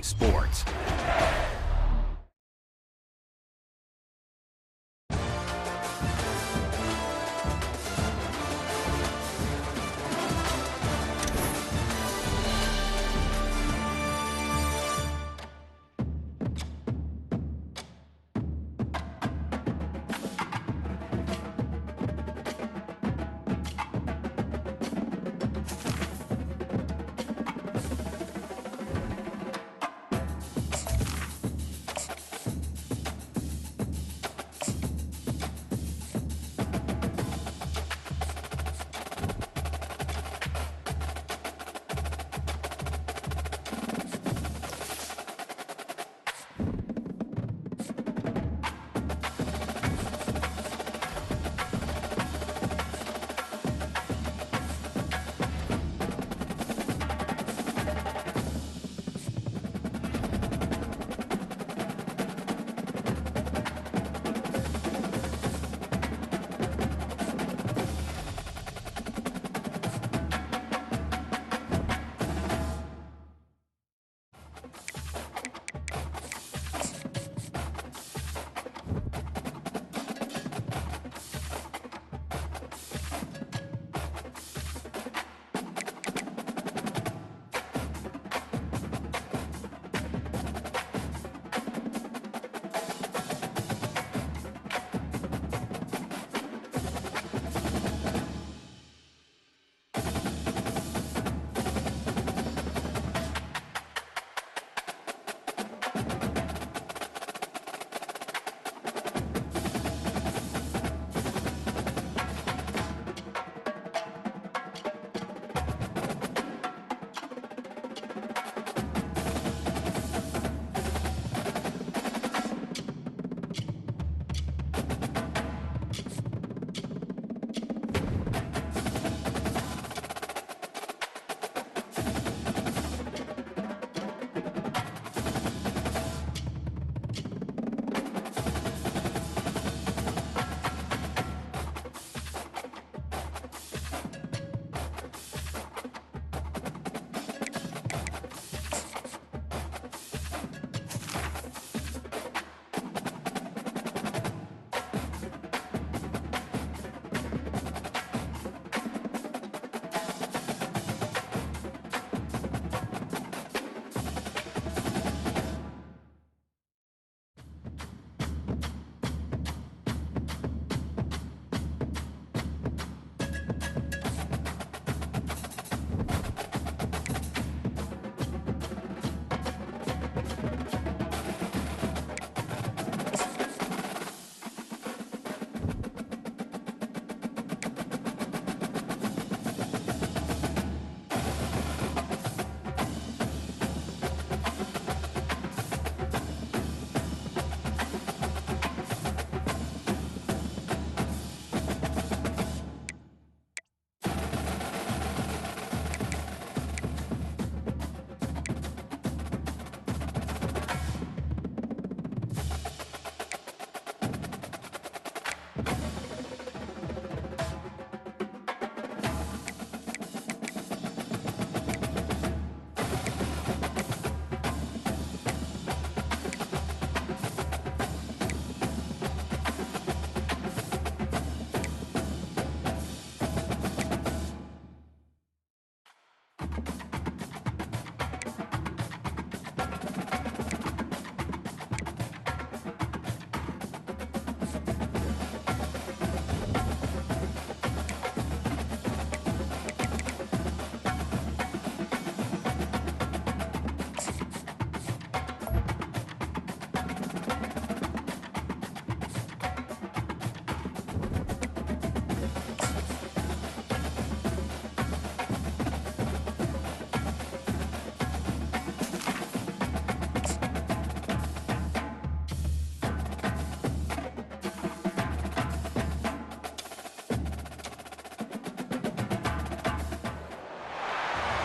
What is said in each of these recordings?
Dynasty Sports.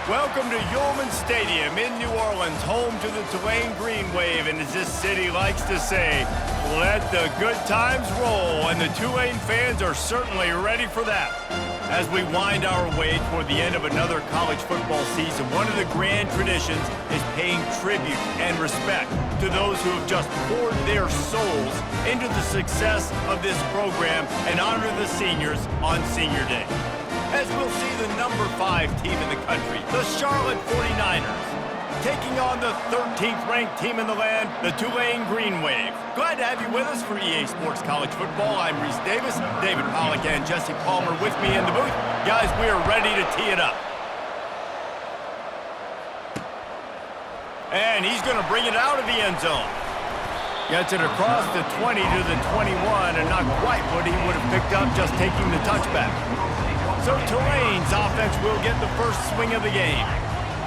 Welcome to Yulman Stadium in New Orleans, home to the Tulane Green Wave, and as this city likes to say, let the good times roll, and the Tulane fans are certainly ready for that. As we wind our way toward the end of another college football season, one of the grand traditions is paying tribute and respect to those who have just poured their souls into the success of this program and honor the seniors on Senior Day. As we'll see the number 5 team in the country, the Charlotte 49ers, taking on the 13th ranked team in the land, the Tulane Green Wave. Glad to have you with us for EA Sports College Football. I'm Reese Davis, David Pollack and Jesse Palmer with me in the booth. Guys, we are ready to tee it up. And he's going to bring it out of the end zone. Gets it across the 20 to the 21, and not quite what he would have picked up just taking the touchback. So Tulane's offense will get the first swing of the game.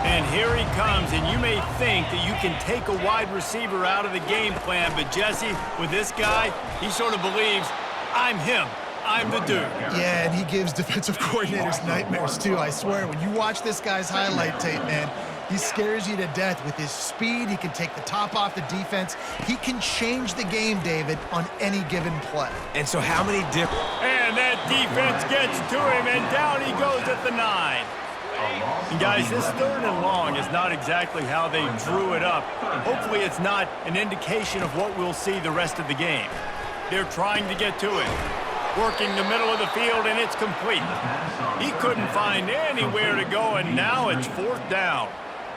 And here he comes, and you may think that you can take a wide receiver out of the game plan, but Jesse, with this guy, he sort of believes, I'm him. I'm the dude. Yeah, and he gives defensive coordinators nightmares, too. I swear, when you watch this guy's highlight tape, man, he scares you to death with his speed. He can take the top off the defense. He can change the game, David, on any given play. And so how many different... And that defense gets to him, and down he goes at the 9. And guys, this 3rd and long is not exactly how they drew it up. Hopefully it's not an indication of what we'll see the rest of the game. They're trying to get to it. Working the middle of the field, and it's complete. He couldn't find anywhere to go, and now it's 4th down.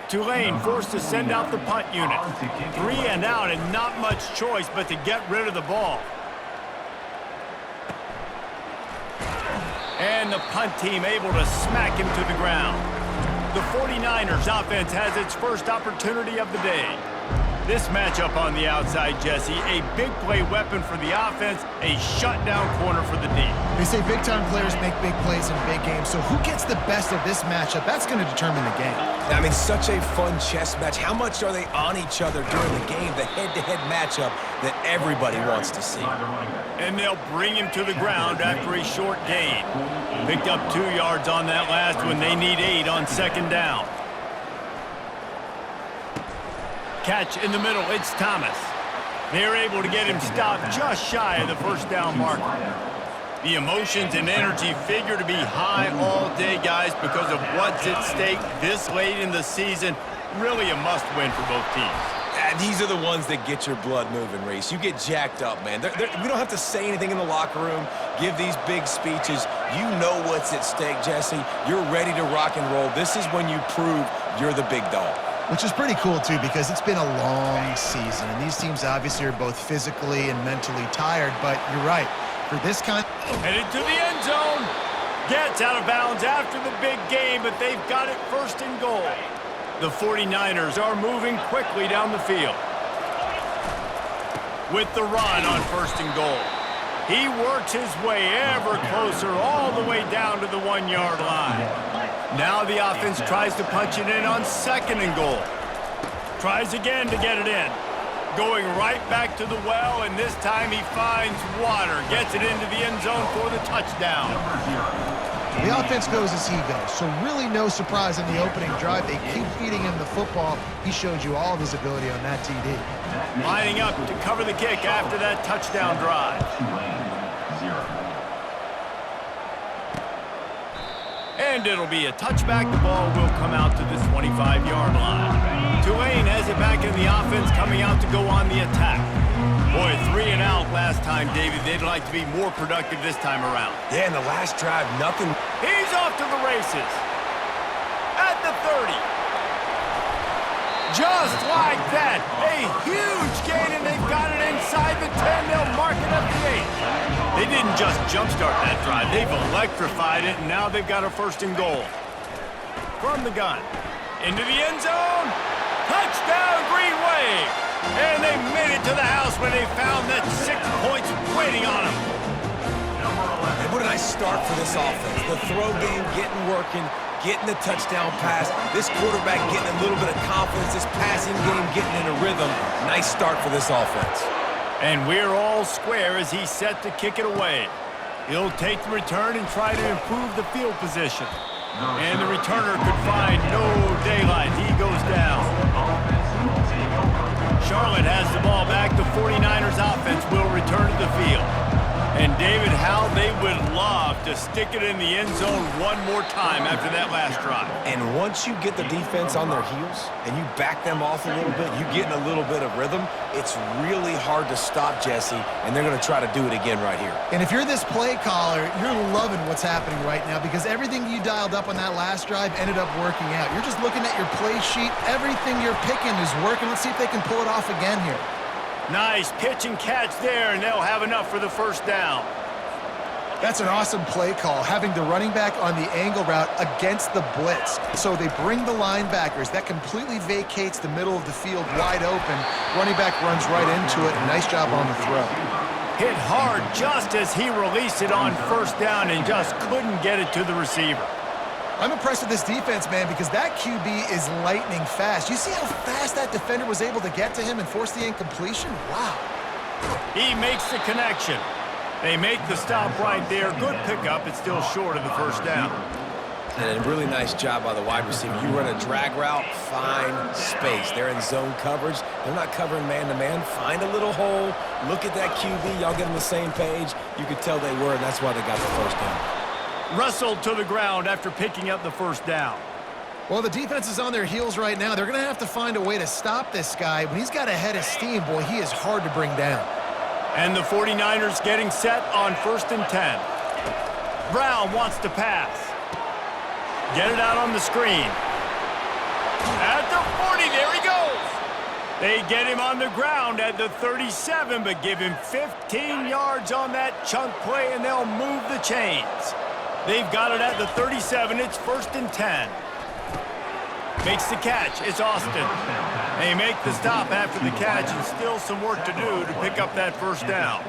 Tulane forced to send out the punt unit. 3 and out, and not much choice but to get rid of the ball. And the punt team able to smack him to the ground. The 49ers offense has its first opportunity of the day. This matchup on the outside, Jesse, a big play weapon for the offense, a shutdown corner for the D. They say big-time players make big plays in big games, so who gets the best of this matchup? That's going to determine the game. I mean, such a fun chess match. How much are they on each other during the game, the head-to-head matchup that everybody wants to see? And they'll bring him to the ground after a short gain. Picked up 2 yards on that last one. They need 8 on 2nd down. Catch in the middle, it's Thomas. They're able to get him stopped just shy of the 1st down marker. The emotions and energy figure to be high all day, guys, because of what's at stake this late in the season. Really a must-win for both teams. And these are the ones that get your blood moving, Reese. You get jacked up, man. We don't have to say anything in the locker room, give these big speeches. You know what's at stake, Jesse. You're ready to rock and roll. This is when you prove you're the big dog. Which is pretty cool, too, because it's been a long season, and these teams obviously are both physically and mentally tired, but you're right. For this kind... Headed to the end zone. Gets out of bounds after the big game, but they've got it 1st and goal. The 49ers are moving quickly down the field. With the run on 1st and goal. He works his way ever closer all the way down to the 1-yard line. Now the offense tries to punch it in on 2nd and goal. Tries again to get it in. Going right back to the well, and this time he finds water. Gets it into the end zone for the touchdown. The offense goes as he goes, so really no surprise in the opening drive. They keep feeding him the football. He showed you all of his ability on that TD. Lining up to cover the kick after that touchdown drive. And it'll be a touchback. The ball will come out to the 25-yard line. Tulane has it back in the offense, coming out to go on the attack. Boy, 3 and out last time, David. They'd like to be more productive this time around. Yeah, in the last drive, nothing. He's off to the races. At the 30. Just like that. A huge gain, and they've got it inside the 10. They'll mark it at the 8. They didn't just jumpstart that drive. They've electrified it, and now they've got a 1st and goal. From the gun. Into the end zone. Touchdown, Green Wave. And they made it to the house when they found that 6 points waiting on them. And what a nice start for this offense. The throw game getting working, getting the touchdown pass. This quarterback getting a little bit of confidence. This passing game getting in a rhythm. Nice start for this offense. And we're all square as he's set to kick it away. He'll take the return and try to improve the field position. And the returner could find no daylight. He goes down. Charlotte has the ball back. The 49ers offense will return to the field. And David, how they would love to stick it in the end zone one more time after that last drive. And once you get the defense on their heels and you back them off a little bit, you get in a little bit of rhythm, it's really hard to stop, Jesse, and they're going to try to do it again right here. And if you're this play caller, you're loving what's happening right now because everything you dialed up on that last drive ended up working out. You're just looking at your play sheet. Everything you're picking is working. Let's see if they can pull it off again here. Nice pitch and catch there, and they'll have enough for the first down. That's an awesome play call, having the running back on the angle route against the blitz. So they bring the linebackers. That completely vacates the middle of the field wide open. Running back runs right into it. Nice job on the throw. Hit hard just as he released it on first down and just couldn't get it to the receiver. I'm impressed with this defense, man, because that QB is lightning fast. You see how fast that defender was able to get to him and force the incompletion? Wow. He makes the connection. They make the stop right there. Good pickup. It's still short of the first down. And a really nice job by the wide receiver. You run a drag route, find space. They're in zone coverage. They're not covering man-to-man. Find a little hole. Look at that QB. Y'all get on the same page. You could tell they were, and that's why they got the first down. Wrestled to the ground after picking up the first down. Well, the defense is on their heels right now. They're going to have to find a way to stop this guy. When he's got a head of steam, boy, he is hard to bring down. And the 49ers getting set on 1st and 10. Brown wants to pass. Get it out on the screen. At the 40, there he goes. They get him on the ground at the 37, but give him 15 yards on that chunk play, and they'll move the chains. They've got it at the 37. It's 1st and 10. Makes the catch. It's Austin. They make the stop after the catch, and still some work to do to pick up that first down.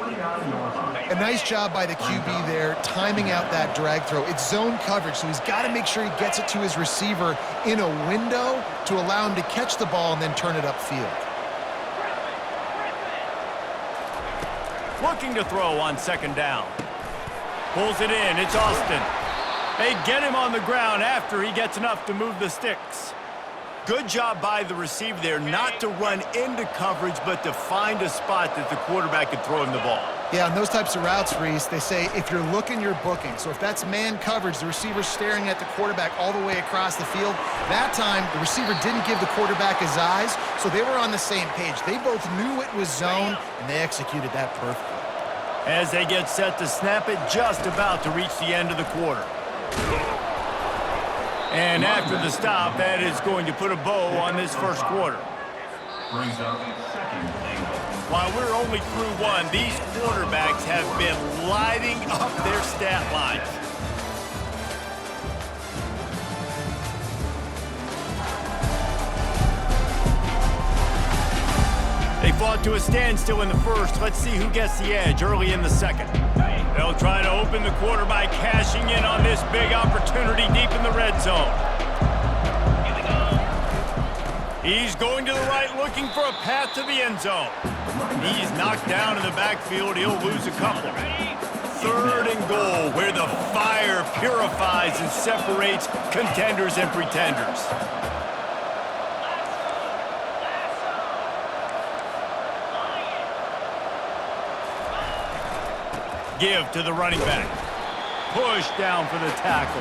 A nice job by the QB there, timing out that drag throw. It's zone coverage, so he's got to make sure he gets it to his receiver in a window to allow him to catch the ball and then turn it upfield. Looking to throw on 2nd down. Pulls it in. It's Austin. They get him on the ground after he gets enough to move the sticks. Good job by the receiver there not to run into coverage, but to find a spot that the quarterback can throw him the ball. Yeah, on those types of routes, Reese, they say if you're looking, you're booking. So if that's man coverage, the receiver's staring at the quarterback all the way across the field. That time, the receiver didn't give the quarterback his eyes, so they were on the same page. They both knew it was zone, and they executed that perfectly. As they get set to snap it, just about to reach the end of the quarter. And after the stop, that is going to put a bow on this first quarter. While we're only through one, these quarterbacks have been lighting up their stat lines. They fought to a standstill in the first. Let's see who gets the edge early in the second. They'll try to open the quarter by cashing in on this big opportunity deep in the red zone. He's going to the right, looking for a path to the end zone. He's knocked down in the backfield. He'll lose a couple. 3rd and goal, where the fire purifies and separates contenders and pretenders. Give to the running back. Push down for the tackle.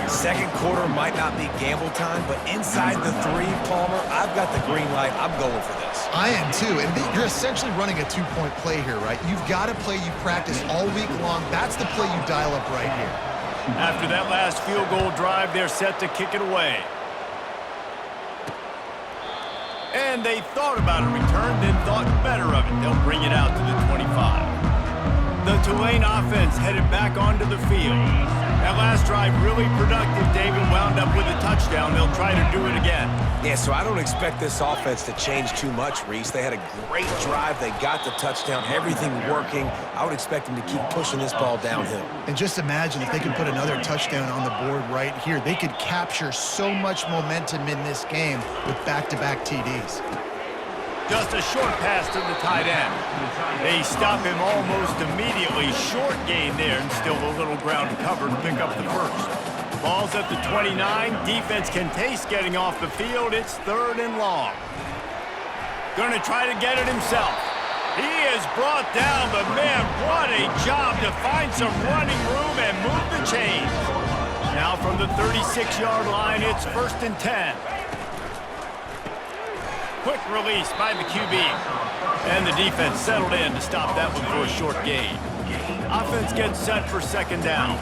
Second quarter might not be gamble time, but inside the 3, Palmer, I've got the green light. I'm going for this. I am too, and you're essentially running a 2-point play here, right? You've got a play you practice all week long. That's the play you dial up right here. After that last field goal drive, they're set to kick it away. And they thought about a return, then thought better of it. They'll bring it out to the 25. The Tulane offense headed back onto the field. That last drive really productive. David wound up with a touchdown. They'll try to do it again. Yeah, so I don't expect this offense to change too much, Reese. They had a great drive. They got the touchdown. Everything working. I would expect them to keep pushing this ball downhill. And just imagine if they can put another touchdown on the board right here. They could capture so much momentum in this game with back-to-back TDs. Just a short pass to the tight end. They stop him almost immediately. Short gain there, and still a little ground to cover to pick up the first. Ball's at the 29. Defense can taste getting off the field. It's 3rd and long. Going to try to get it himself. He is brought down, but man, what a job to find some running room and move the chains. Now from the 36-yard line, it's 1st and 10. Quick release by the QB. And the defense settled in to stop that one for a short gain. Offense gets set for 2nd down.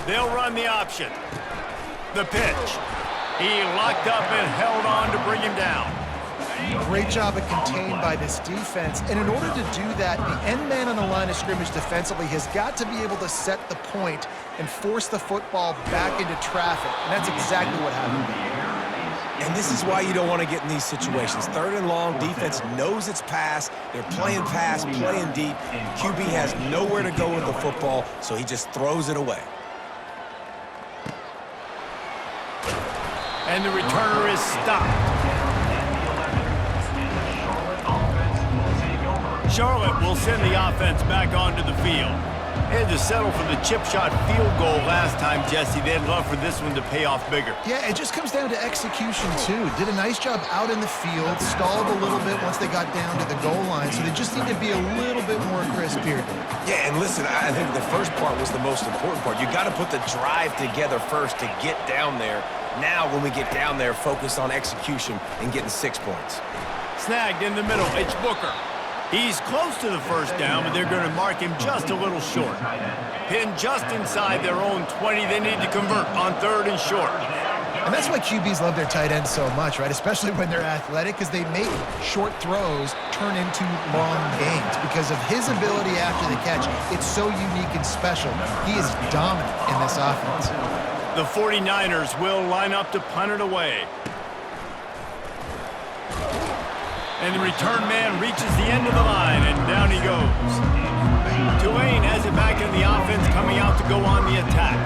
They'll run the option. The pitch. He locked up and held on to bring him down. Great job of contained by this defense. And in order to do that, the end man on the line of scrimmage defensively has got to be able to set the point and force the football back into traffic. And that's exactly what happened. And this is why you don't want to get in these situations. 3rd and long, defense knows it's pass. They're playing pass, playing deep. QB has nowhere to go with the football, so he just throws it away. And the returner is stopped. Charlotte will send the offense back onto the field. They had to settle for the chip shot field goal last time, Jesse. They'd love for this one to pay off bigger. Yeah, it just comes down to execution, too. Did a nice job out in the field, stalled a little bit once they got down to the goal line, so they just need to be a little bit more crisp here. Yeah, and listen, I think the first part was the most important part. You got to put the drive together first to get down there. Now, when we get down there, focus on execution and getting 6 points. Snagged in the middle, it's Booker. He's close to the 1st down, but they're going to mark him just a little short. Pinned just inside their own 20. They need to convert on 3rd and short. And that's why QBs love their tight ends so much, right? Especially when they're athletic, because they make short throws turn into long gains. Because of his ability after the catch, it's so unique and special. He is dominant in this offense. The 49ers will line up to punt it away. And the return man reaches the end of the line, and down he goes. Tulane has it back in the offense, coming out to go on the attack.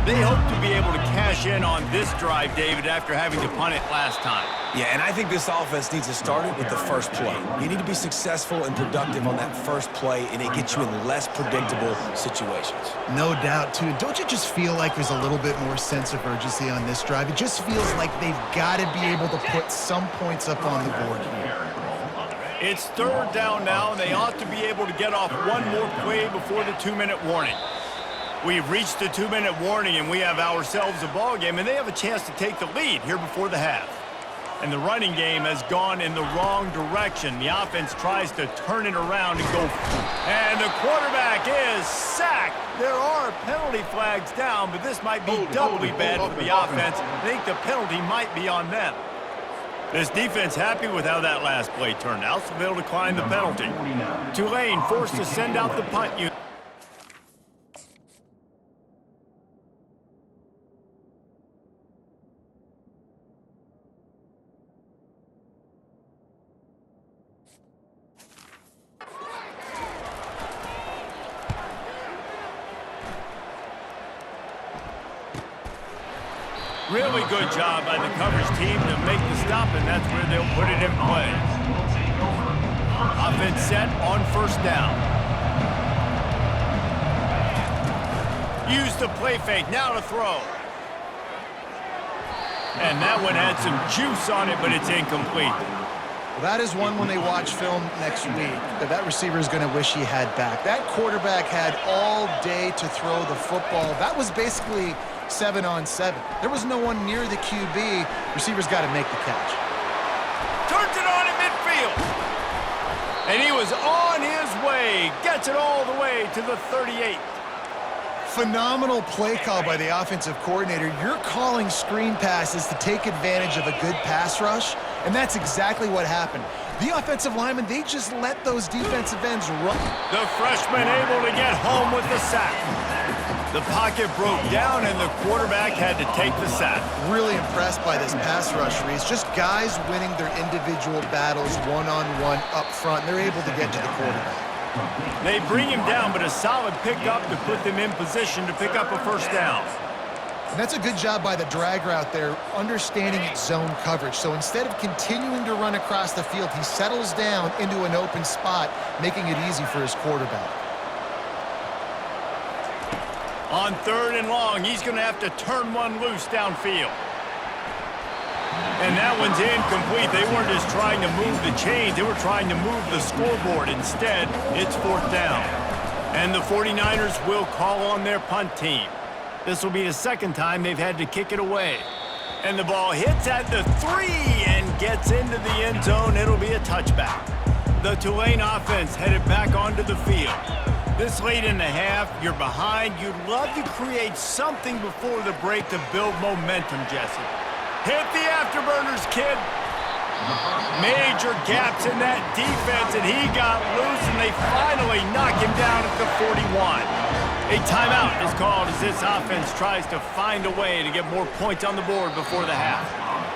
They hope to be able to cash in on this drive, David, after having to punt it last time. Yeah, and I think this offense needs to start it with the first play. You need to be successful and productive on that first play, and it gets you in less predictable situations. No doubt, too. Don't you just feel like there's a little bit more sense of urgency on this drive? It just feels like they've got to be able to put some points up on the board here. It's 3rd down now, and they ought to be able to get off one more play before the 2-minute warning. We've reached the 2-minute warning, and we have ourselves a ball game, and they have a chance to take the lead here before the half. And the running game has gone in the wrong direction. The offense tries to turn it around and go. And the quarterback is sacked. There are penalty flags down, but this might be doubly bad for the offense. I think the penalty might be on them. This defense happy with how that last play turned out, so they'll decline the penalty. Tulane forced to send out the punt unit. Really good job by the coverage team to make the stop, and that's where they'll put it in play. Offense set on 1st down. Use the play fake, now to throw. And that one had some juice on it, but it's incomplete. Well, that is one when they watch film next week that receiver is going to wish he had back. That quarterback had all day to throw the football. That was basically 7-on-7. There was no one near the QB. Receiver's got to make the catch. Turns it on in midfield. And he was on his way. Gets it all the way to the 38. Phenomenal play call by the offensive coordinator. You're calling screen passes to take advantage of a good pass rush, and that's exactly what happened. The offensive linemen, they just let those defensive ends run. The freshman able to get home with the sack. The pocket broke down, and the quarterback had to take the sack. Really impressed by this pass rush, Reese. Just guys winning their individual battles one-on-one up front. They're able to get to the quarterback. They bring him down, but a solid pickup to put them in position to pick up a 1st down. And that's a good job by the drag route there, understanding its zone coverage. So instead of continuing to run across the field, he settles down into an open spot, making it easy for his quarterback. On 3rd and long, he's going to have to turn one loose downfield. And that one's incomplete. They weren't just trying to move the chains. They were trying to move the scoreboard. Instead, it's 4th down. And the 49ers will call on their punt team. This will be the 2nd time they've had to kick it away. And the ball hits at the 3 and gets into the end zone. It'll be a touchback. The Tulane offense headed back onto the field. This late in the half, you're behind. You'd love to create something before the break to build momentum, Jesse. Hit the afterburners, kid. Major gaps in that defense, and he got loose, and they finally knock him down at the 41. A timeout is called as this offense tries to find a way to get more points on the board before the half.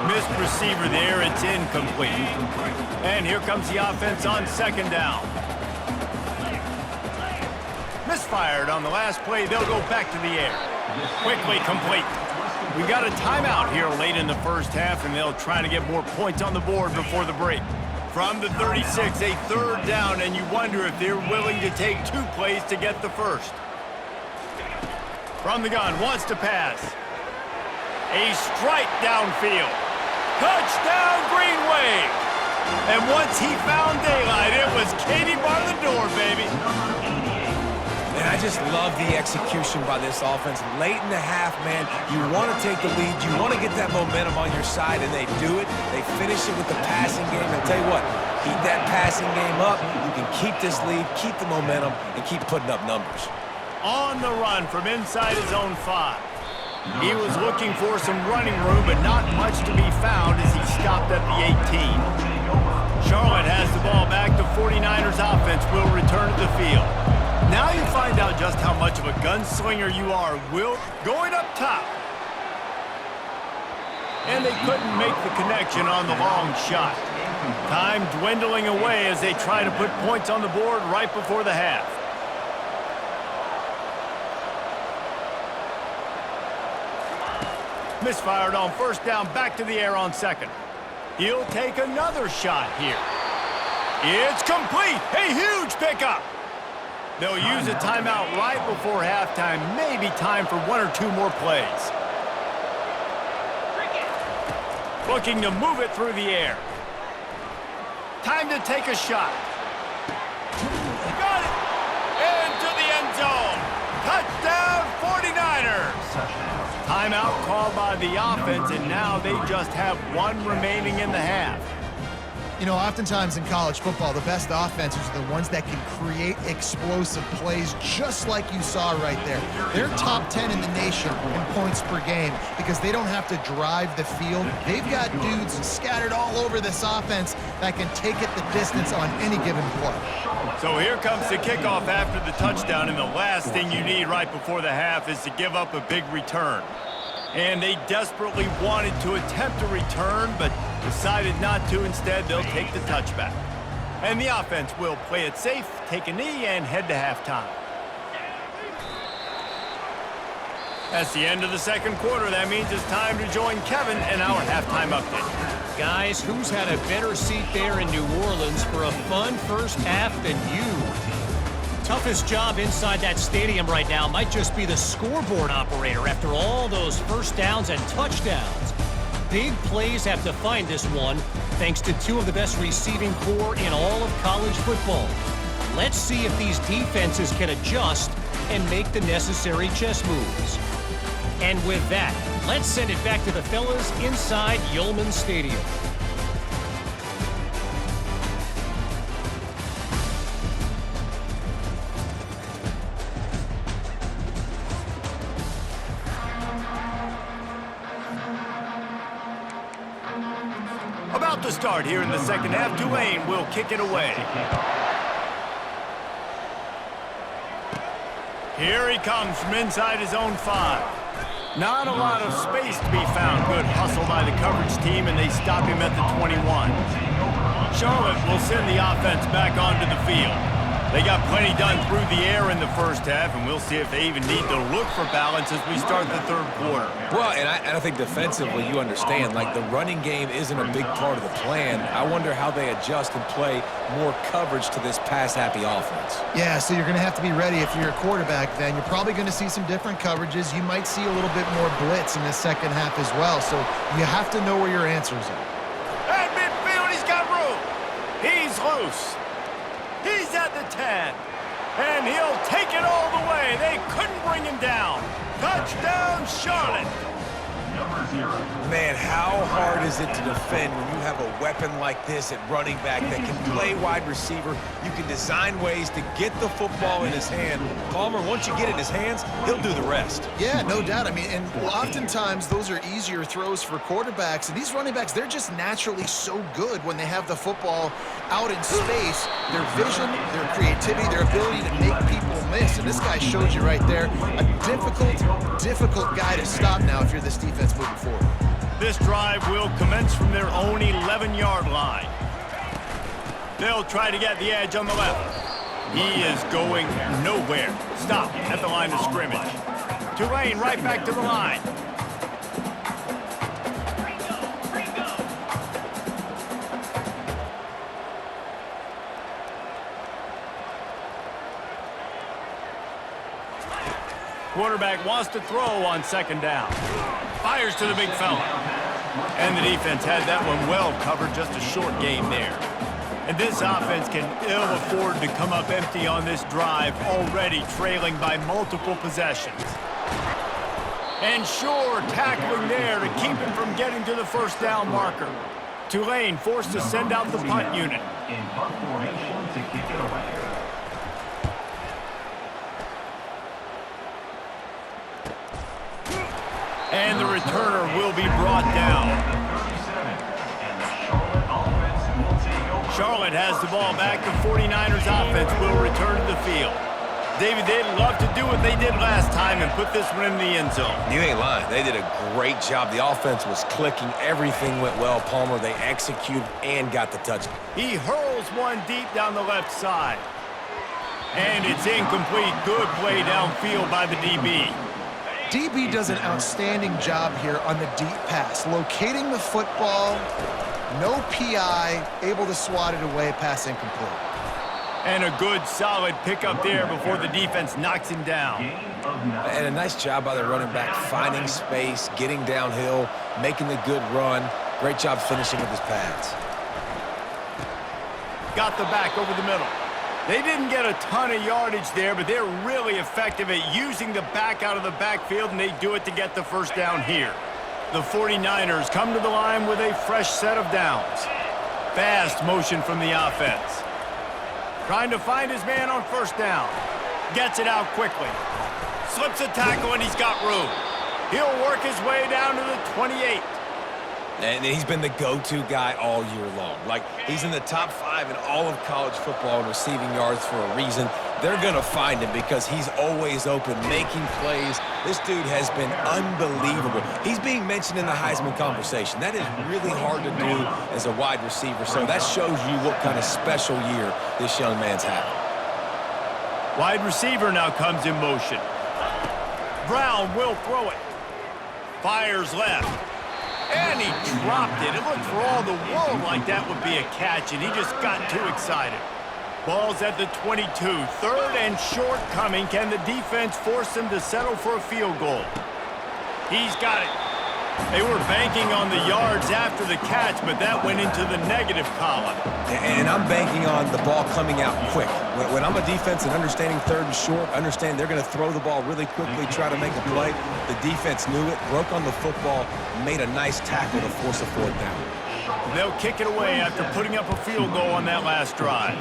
Missed receiver there, it's incomplete. And here comes the offense on 2nd down. Misfired on the last play, they'll go back to the air. Quickly complete. We got a timeout here late in the 1st half, and they'll try to get more points on the board before the break. From the 36, a 3rd down, and you wonder if they're willing to take 2 plays to get the 1st. From the gun, wants to pass. A strike downfield. Touchdown, Green Wave. And once he found daylight, it was Katie bar the door, baby. And I just love the execution by this offense. Late in the half, man, you want to take the lead. You want to get that momentum on your side, and they do it. They finish it with the passing game. And I'll tell you what, keep that passing game up. You can keep this lead, keep the momentum, and keep putting up numbers. On the run from inside his own 5. He was looking for some running room, but not much to be found as he stopped at the 18. Charlotte has the ball back. The 49ers offense will return to the field. Now you find out just how much of a gunslinger you are. Will going up top. And they couldn't make the connection on the long shot. Time dwindling away as they try to put points on the board right before the half. Misfired on 1st down, back to the air on 2nd. He'll take another shot here. It's complete. A huge pickup. They'll use a timeout right before halftime. Maybe time for 1 or 2 more plays. Looking to move it through the air. Time to take a shot. Got it! Into the end zone. Touchdown, 49ers! Timeout called by the offense, and now they just have 1 remaining in the half. You know, oftentimes in college football, the best offenses are the ones that can create explosive plays just like you saw right there. They're top 10 in the nation in points per game because they don't have to drive the field. They've got dudes scattered all over this offense that can take it the distance on any given play. So here comes the kickoff after the touchdown, and the last thing you need right before the half is to give up a big return. And they desperately wanted to attempt a return, but decided not to. Instead, they'll take the touchback. And the offense will play it safe, take a knee, and head to halftime. That's the end of the 2nd quarter. That means it's time to join Kevin in our halftime update. Guys, who's had a better seat there in New Orleans for a fun 1st half than you? Toughest job inside that stadium right now might just be the scoreboard operator after all those 1st downs and touchdowns. Big plays have defined this one, thanks to 2 of the best receiving corps in all of college football. Let's see if these defenses can adjust and make the necessary chess moves. And with that, let's send it back to the fellas inside Yulman Stadium. About to start here in the 2nd half, Tulane will kick it away. Here he comes from inside his own 5. Not a lot of space to be found. Good hustle by the coverage team, and they stop him at the 21. Charlotte will send the offense back onto the field. They got plenty done through the air in the first half, and we'll see if they even need to look for balance as we start the third quarter. Well, and I think defensively, you understand, like the running game isn't a big part of the plan. I wonder how they adjust and play more coverage to this pass-happy offense. Yeah, so you're going to have to be ready if you're a quarterback then. You're probably going to see some different coverages. You might see a little bit more blitz in the second half as well, so you have to know where your answers are. At midfield, he's got room. He's loose. He's at the 10. And he'll take it all the way. They couldn't bring him down. Touchdown, Charlotte. Man, how hard is it to defend when you have a weapon like this at running back that can play wide receiver? You can design ways to get the football in his hand. Palmer, once you get it in his hands, he'll do the rest. Yeah, no doubt. I mean, and oftentimes those are easier throws for quarterbacks. And these running backs, they're just naturally so good when they have the football out in space. Their vision, their creativity, their ability to make people miss. And this guy showed you right there, a difficult guy to stop now if you're this defense moving forward. This drive will commence from their own 11-yard line. They'll try to get the edge on the left. He is going nowhere. Stop at the line of scrimmage. Tulane right back to the line. Quarterback wants to throw on second down. Fires to the big fella. And the defense had that one well covered, just a short game there. And this offense can ill afford to come up empty on this drive, already trailing by multiple possessions. And sure, tackling there to keep him from getting to the first down marker. Tulane forced to send out the punt unit. In punt formation to kick it away. And the returner will be brought down. Charlotte has the ball back. The 49ers offense will return to the field. David, they'd love to do what they did last time and put this one in the end zone. You ain't lying. They did a great job. The offense was clicking. Everything went well. Palmer, they executed and got the touchdown. He hurls one deep down the left side. And it's incomplete. Good play downfield by the DB. DB does an outstanding job here on the deep pass, locating the football, no PI, able to swat it away, pass incomplete. And a good, solid pickup there before the defense knocks him down. And a nice job by the running back, finding space, getting downhill, making the good run. Great job finishing with his pads. Got the back over the middle. They didn't get a ton of yardage there, but they're really effective at using the back out of the backfield, and they do it to get the first down here. The 49ers come to the line with a fresh set of downs. Fast motion from the offense. Trying to find his man on first down. Gets it out quickly. Slips a tackle, and he's got room. He'll work his way down to the 28. And he's been the go-to guy all year long. Like, he's in the top 5 in all of college football in receiving yards for a reason. They're going to find him because he's always open, making plays. This dude has been unbelievable. He's being mentioned in the Heisman conversation. That is really hard to do as a wide receiver. So that shows you what kind of special year this young man's having. Wide receiver now comes in motion. Brown will throw it. Fires left. And he dropped it. It looked for all the world like that would be a catch, and he just got too excited. Ball's at the 22. Third and short coming. Can the defense force him to settle for a field goal? He's got it. They were banking on the yards after the catch, but that went into the negative column. And I'm banking on the ball coming out quick. When I'm a defense and understanding third and short, understand they're going to throw the ball really quickly, try to make a play. The defense knew it, broke on the football, made a nice tackle to force a fourth down. They'll kick it away after putting up a field goal on that last drive.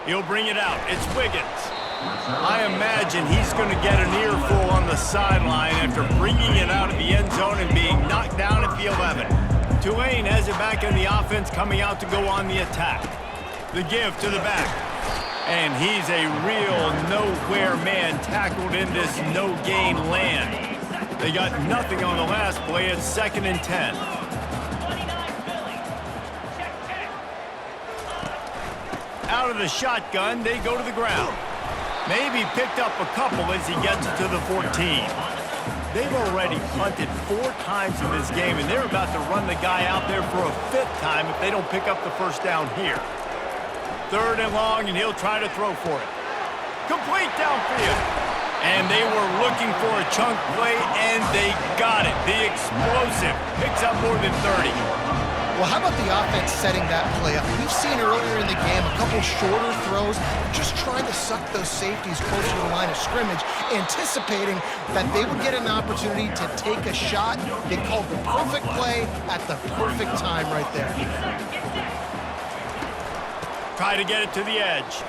He'll bring it out. It's Wiggins. I imagine he's going to get an earful on the sideline after bringing it out of the end zone and being knocked down at the 11. Tulane has it back in the offense, coming out to go on the attack. The give to the back. And he's a real nowhere man, tackled in this no-gain land. They got nothing on the last play. It's 2nd and 10. out of the shotgun, they go to the ground. Maybe picked up a couple as he gets it to the 14. They've already punted 4 times in this game, and they're about to run the guy out there for a 5th time if they don't pick up the first down here. 3rd and long, and he'll try to throw for it. Complete downfield. And they were looking for a chunk play, and they got it. The explosive picks up more than 30. Well, how about the offense setting that play up? We've seen earlier in the game a couple shorter throws, just trying to suck those safeties closer to the line of scrimmage, anticipating that they would get an opportunity to take a shot. They called the perfect play at the perfect time right there. Try to get it to the edge.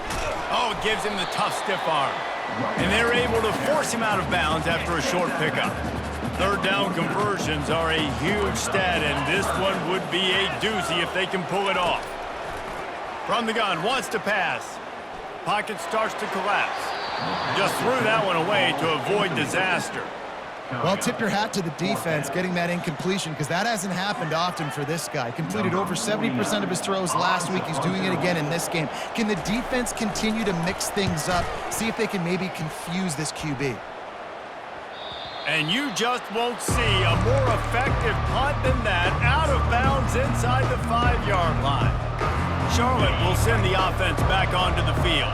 Oh, it gives him the tough stiff arm. And they're able to force him out of bounds after a short pickup. 3rd down conversions are a huge stat, and this one would be a doozy if they can pull it off. From the gun, wants to pass. Pocket starts to collapse. Just threw that one away to avoid disaster. Well, tip your hat to the defense getting that incompletion, because that hasn't happened often for this guy. Completed over 70% of his throws last week. He's doing it again in this game. Can the defense continue to mix things up, see if they can maybe confuse this QB? And you just won't see a more effective punt than that, out of bounds inside the 5-yard line. Charlotte will send the offense back onto the field.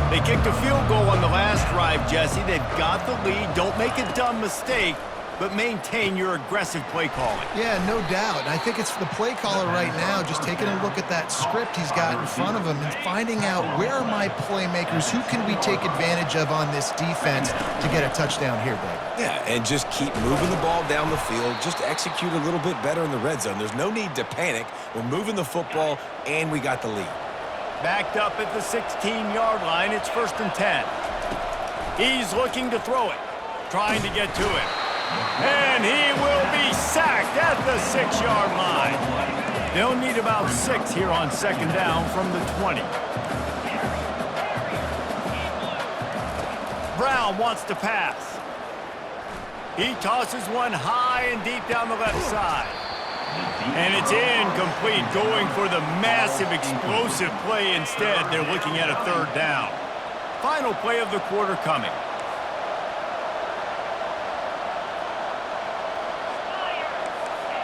They kicked a field goal on the last drive, Jesse. They've got the lead. Don't make a dumb mistake, but maintain your aggressive play calling. Yeah, no doubt. And I think it's the play caller right now just taking a look at that script he's got in front of him and finding out, where are my playmakers? Who can we take advantage of on this defense to get a touchdown here, Dave? Yeah, and just keep moving the ball down the field. Just execute a little bit better in the red zone. There's no need to panic. We're moving the football, and we got the lead. Backed up at the 16-yard line. It's 1st and 10. He's looking to throw it, trying to get to it. And he will be sacked at the 6-yard line. They'll need about 6 here on 2nd down from the 20. Brown wants to pass. He tosses one high and deep down the left side. And it's incomplete, going for the massive explosive play instead. They're looking at a 3rd down. Final play of the quarter coming.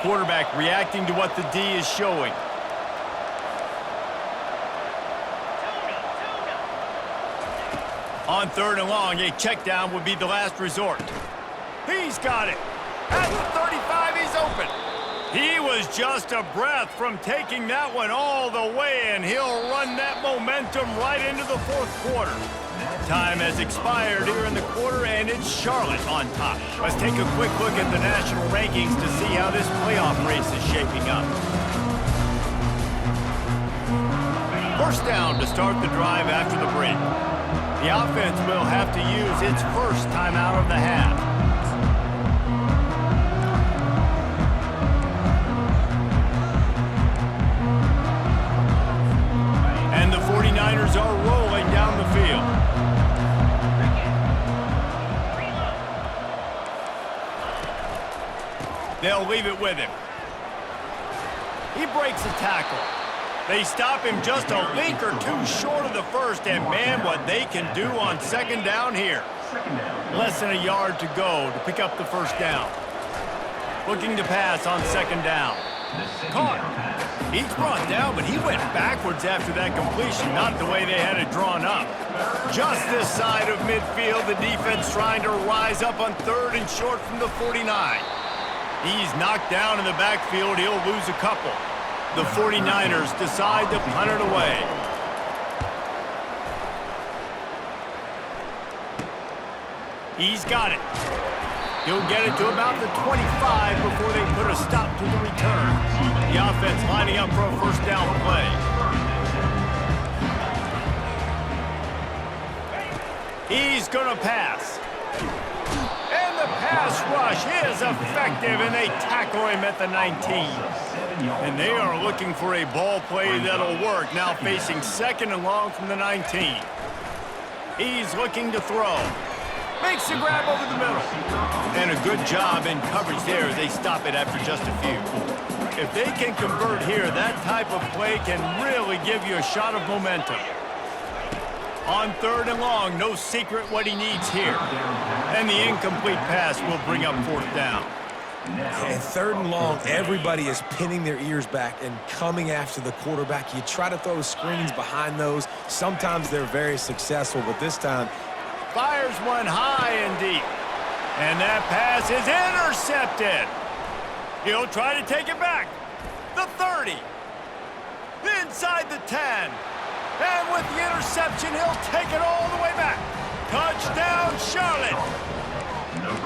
Quarterback reacting to what the D is showing. On 3rd and long, a check down would be the last resort. He's got it. At the 35, he's open. He was just a breath from taking that one all the way, and he'll run that momentum right into the 4th quarter. Time has expired here in the quarter, and it's Charlotte on top. Let's take a quick look at the national rankings to see how this playoff race is shaping up. 1st down to start the drive after the break. The offense will have to use its first timeout of the half. And the 49ers are rolling down the field. They'll leave it with him. He breaks a tackle. They stop him just a link or two short of the first, and man, what they can do on 2nd down here. Less than a yard to go to pick up the 1st down. Looking to pass on 2nd down. Caught. He's brought down, but he went backwards after that completion, not the way they had it drawn up. Just this side of midfield, the defense trying to rise up on 3rd and short from the 49. He's knocked down in the backfield. He'll lose a couple. The 49ers decide to punt it away. He's got it. He'll get it to about the 25 before they put a stop to the return. The offense lining up for a 1st down play. He's going to pass. And the pass rush is effective, and they tackle him at the 19. And they are looking for a ball play that'll work, now facing 2nd and long from the 19. He's looking to throw. Makes the grab over the middle. And a good job in coverage there as they stop it after just a few. If they can convert here, that type of play can really give you a shot of momentum. On 3rd and long, no secret what he needs here. And the incomplete pass will bring up 4th down. And 3rd and long, everybody is pinning their ears back and coming after the quarterback. You try to throw screens behind those. Sometimes they're very successful, but this time... Fires one high and deep. And that pass is intercepted. He'll try to take it back. The 30. Inside the 10. And with the interception, he'll take it all the way back. Touchdown, Charlotte.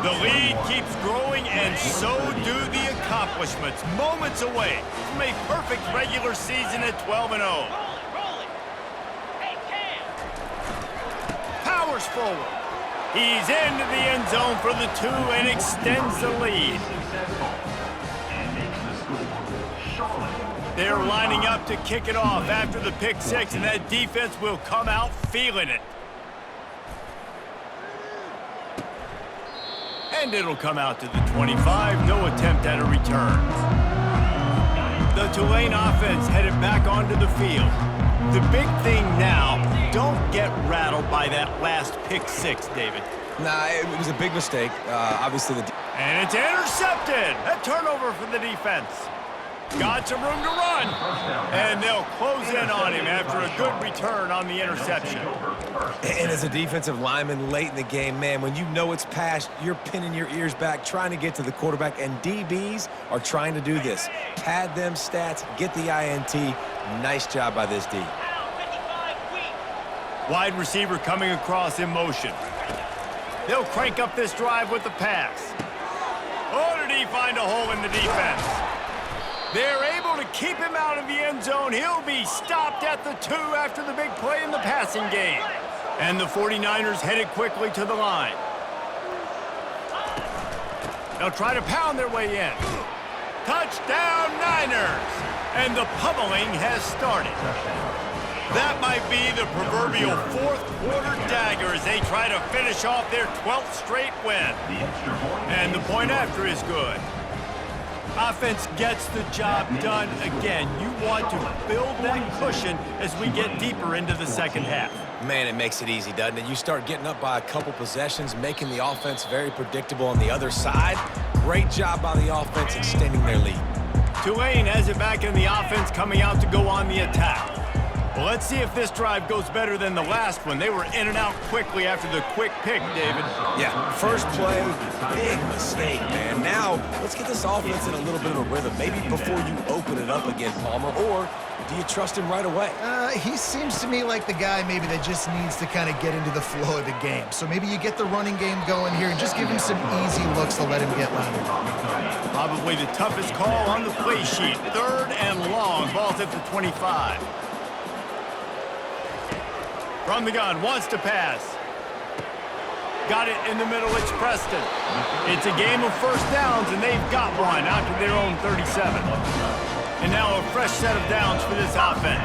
The lead keeps growing, and so do the accomplishments. Moments away from a perfect regular season at 12-0. Powers forward. He's into the end zone for the 2 and extends the lead. They're lining up to kick it off after the pick 6, and that defense will come out feeling it. And it'll come out to the 25. No attempt at a return. The Tulane offense headed back onto the field. The big thing now, don't get rattled by that last pick 6, David. Nah, it was a big mistake. Obviously, And it's intercepted. A turnover for the defense. Got some room to run. And they'll close in on him after a good return on the interception. And as a defensive lineman late in the game, man, when you know it's past, you're pinning your ears back, trying to get to the quarterback, and DBs are trying to do this. Pad them stats, get the INT. Nice job by this D. Wide receiver coming across in motion. They'll crank up this drive with the pass. Oh, did he find a hole in the defense? They're able to keep him out of the end zone. He'll be stopped at the 2 after the big play in the passing game. And the 49ers headed quickly to the line. They'll try to pound their way in. Touchdown, Niners! And the pummeling has started. That might be the proverbial 4th quarter dagger as they try to finish off their 12th straight win. And the point after is good. Offense gets the job done again. You want to build that cushion as we get deeper into the second half. Man, it makes it easy, doesn't it? You start getting up by a couple possessions, making the offense very predictable on the other side. Great job by the offense extending their lead. Tulane has it back in the offense, coming out to go on the attack. Well, let's see if this drive goes better than the last one. They were in and out quickly after the quick pick, David. Yeah, first play, big mistake, man. Now, let's get this offense in a little bit of a rhythm. Maybe before you open it up again, Palmer, or do you trust him right away? He seems to me like the guy maybe that just needs to kind of get into the flow of the game. So maybe you get the running game going here and just give him some easy looks to let him get louder. Probably the toughest call on the play sheet. 3rd and long, ball's at the 25. From the gun, wants to pass. Got it in the middle, it's Preston. It's a game of first downs, and they've got one out to their own 37. And now a fresh set of downs for this offense.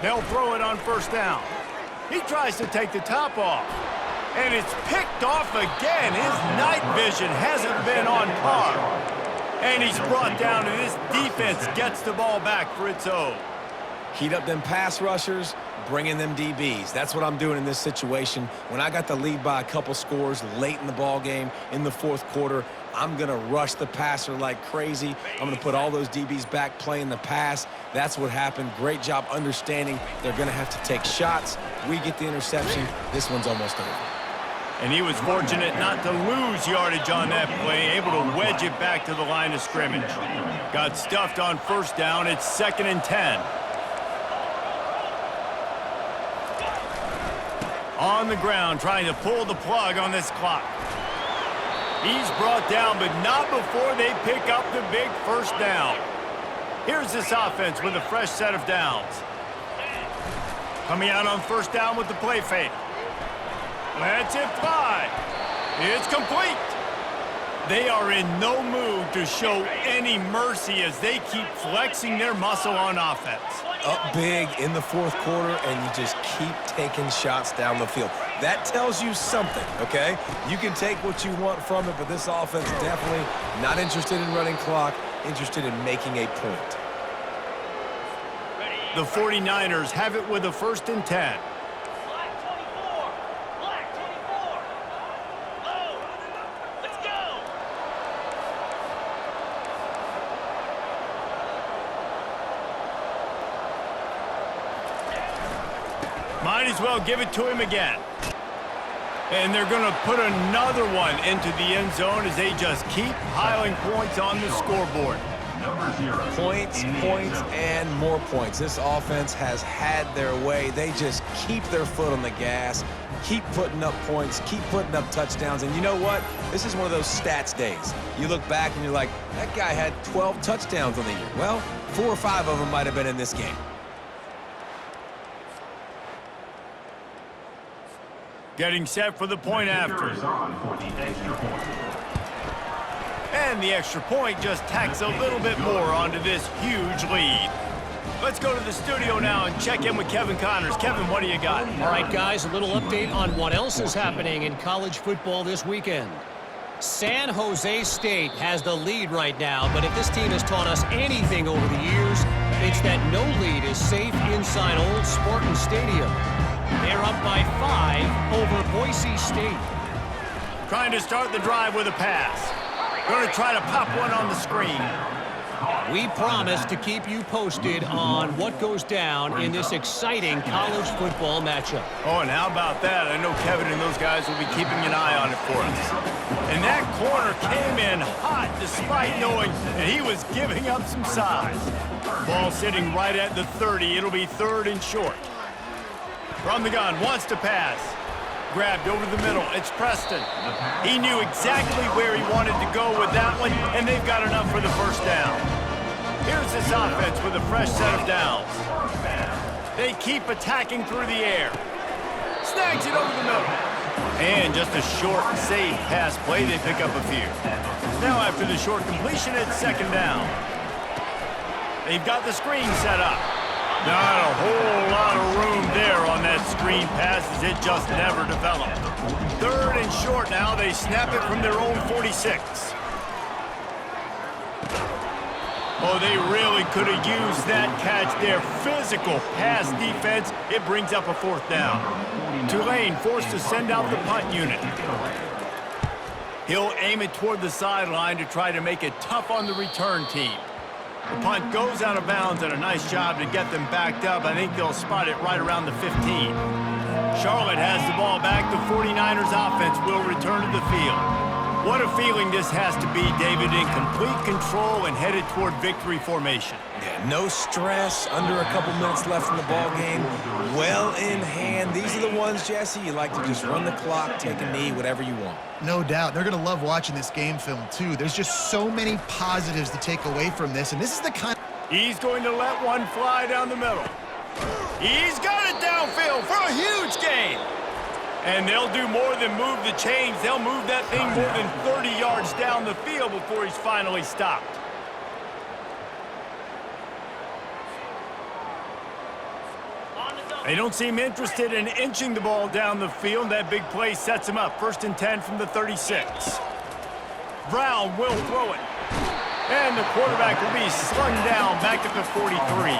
They'll throw it on first down. He tries to take the top off. And it's picked off again. His night vision hasn't been on par. And he's brought down, and this defense gets the ball back for its own. Heat up them pass rushers, bring in them DBs. That's what I'm doing in this situation. When I got the lead by a couple scores late in the ball game in the 4th quarter, I'm going to rush the passer like crazy. I'm going to put all those DBs back playing the pass. That's what happened. Great job understanding they're going to have to take shots. We get the interception. This one's almost over. And he was fortunate not to lose yardage on that play, able to wedge it back to the line of scrimmage. Got stuffed on first down. It's 2nd and 10. On the ground, trying to pull the plug on this clock. He's brought down, but not before they pick up the big first down. Here's this offense with a fresh set of downs. Coming out on first down with the play fake. Lets it fly. It's complete. They are in no mood to show any mercy as they keep flexing their muscle on offense. Up big in the 4th quarter, and you just keep taking shots down the field. That tells you something, okay? You can take what you want from it, but this offense definitely not interested in running clock, interested in making a point. The 49ers have it with a 1st and 10. Black 24. Black 24. Oh, let's go. Might as well give it to him again. And they're going to put another one into the end zone as they just keep piling points on the scoreboard. Number 0. Points, points, and more points. This offense has had their way. They just keep their foot on the gas, keep putting up points, keep putting up touchdowns. And you know what? This is one of those stats days. You look back and you're like, that guy had 12 touchdowns on the year. Well, 4 or 5 of them might have been in this game. Getting set for the point after. Is on for the extra point. And the extra point just tacks a little bit more onto this huge lead. Let's go to the studio now and check in with Kevin Connors. Kevin, what do you got? All right, guys, a little update on what else is happening in college football this weekend. San Jose State has the lead right now, but if this team has taught us anything over the years, it's that no lead is safe inside Old Spartan Stadium. They're up by 5 over Boise State. Trying to start the drive with a pass. Going to try to pop one on the screen. We promise to keep you posted on what goes down in this exciting college football matchup. Oh, and how about that? I know Kevin and those guys will be keeping an eye on it for us. And that corner came in hot despite knowing that he was giving up some size. Ball sitting right at the 30. It'll be 3rd and short. From the gun, wants to pass. Grabbed over the middle, it's Preston. He knew exactly where he wanted to go with that one, and they've got enough for the 1st down. Here's this offense with a fresh set of downs. They keep attacking through the air. Snags it over the middle. And just a short, safe pass play, they pick up a few. Now after the short completion, it's 2nd down. They've got the screen set up. Not a whole lot of room there on that screen pass as it just never developed. 3rd and short now. They snap it from their own 46. Oh, they really could have used that catch there. Physical pass defense. It brings up a 4th down. Tulane forced to send out the punt unit. He'll aim it toward the sideline to try to make it tough on the return team. The punt goes out of bounds, and a nice job to get them backed up. I think they'll spot it right around the 15. Charlotte has the ball back. The 49ers offense will return to the field. What a feeling this has to be, David, in complete control and headed toward victory formation. Yeah, no stress, under a couple minutes left in the ball game. Well in hand. These are the ones, Jesse, you like to just run the clock, take a knee, whatever you want. No doubt. They're going to love watching this game film, too. There's just so many positives to take away from this, and this is the kind... He's going to let one fly down the middle. He's got it downfield for a huge gain. And they'll do more than move the chains. They'll move that thing more than 30 yards down the field before he's finally stopped. They don't seem interested in inching the ball down the field. That big play sets him up. 1st and 10 from the 36. Brown will throw it. And the quarterback will be slung down back at the 43.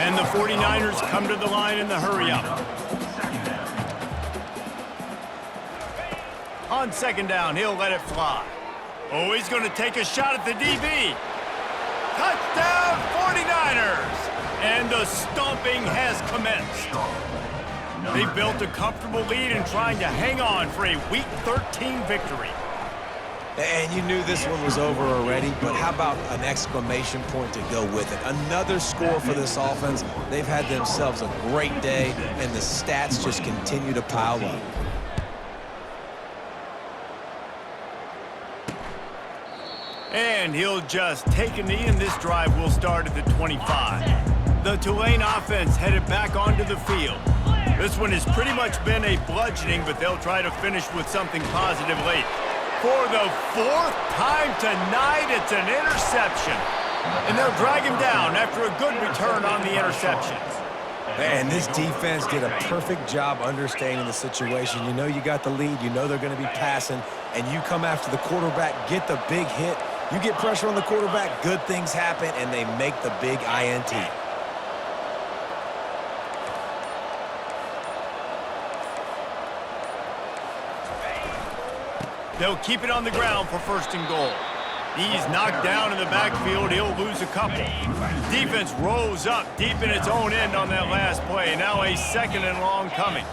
And the 49ers come to the line in the hurry up. On 2nd down, he'll let it fly. Oh, he's going to take a shot at the DB. Touchdown, 49ers! And the stomping has commenced. They've built a comfortable lead and trying to hang on for a Week 13 victory. And you knew this one was over already, but how about an exclamation point to go with it? Another score for this offense. They've had themselves a great day, and the stats just continue to pile up. And he'll just take a knee, and this drive will start at the 25. The Tulane offense headed back onto the field. This one has pretty much been a bludgeoning, but they'll try to finish with something positive late. For the 4th time tonight, it's an interception. And they'll drag him down after a good return on the interception. Man, this defense did a perfect job understanding the situation. You know you got the lead, you know they're going to be passing, and you come after the quarterback, get the big hit. You get pressure on the quarterback, good things happen, and they make the big INT. They'll keep it on the ground for 1st and goal. He's knocked down in the backfield. He'll lose a couple. Defense rose up deep in its own end on that last play. Now a 2nd and long coming.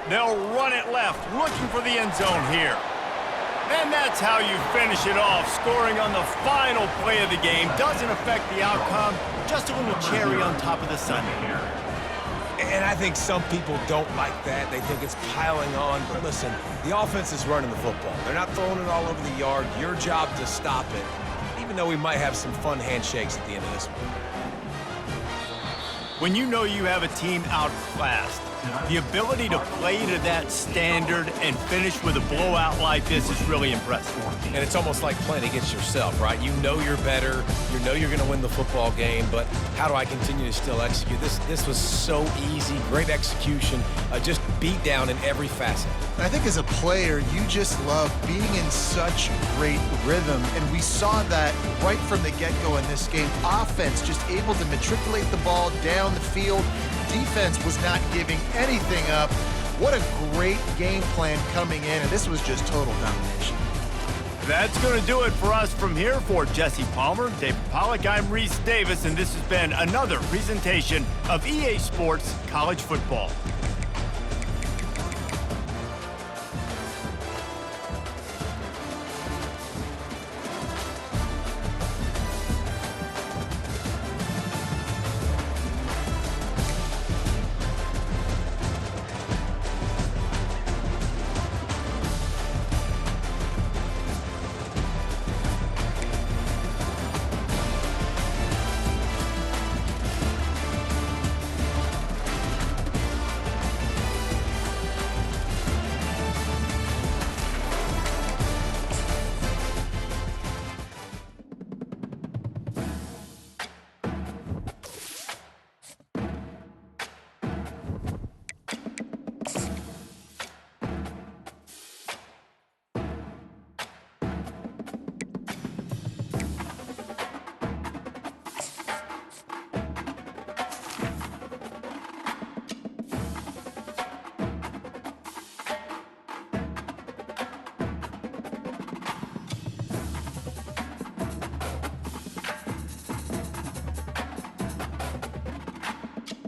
They'll run it left, looking for the end zone here. And that's how you finish it off. Scoring on the final play of the game doesn't affect the outcome. Just a little cherry on top of the sundae. And I think some people don't like that. They think it's piling on. But listen, the offense is running the football. They're not throwing it all over the yard. Your job to stop it, even though we might have some fun handshakes at the end of this one. When you know you have a team outclassed, the ability to play to that standard and finish with a blowout like this is really impressive. And it's almost like playing against yourself, right? You know you're better. You know you're going to win the football game, but how do I continue to still execute? This was so easy, great execution, just beat down in every facet. And I think as a player, you just love being in such great rhythm, and we saw that right from the get-go in this game. Offense just able to matriculate the ball down the field. Defense was not giving anything up. What a great game plan coming in, and this was just total domination. That's going to do it for us from here. For Jesse Palmer, David Pollack, I'm Reese Davis, and this has been another presentation of EA Sports College Football.